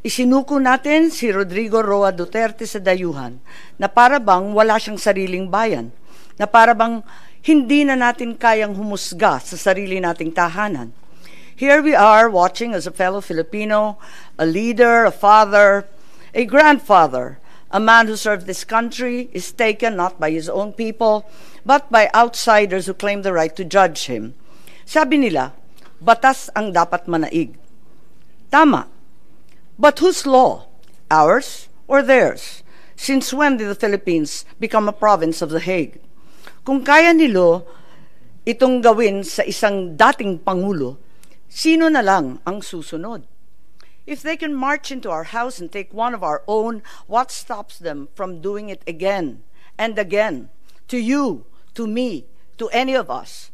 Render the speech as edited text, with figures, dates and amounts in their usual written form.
Isinuko natin si Rodrigo Roa Duterte sa dayuhan na para bang wala siyang sariling bayan, na para bang hindi na natin kayang humusga sa sarili nating tahanan. Here we are watching as a fellow Filipino, a leader, a father, a grandfather, a man who served this country is taken not by his own people, but by outsiders who claim the right to judge him. Sabi nila, batas ang dapat manaig. Tama. But whose law? Ours or theirs? Since when did the Philippines become a province of The Hague? Kung kaya nilo itong gawin sa isang dating pangulo, sino na lang ang susunod? If they can march into our house and take one of our own, what stops them from doing it again and again? To you, to me, to any of us.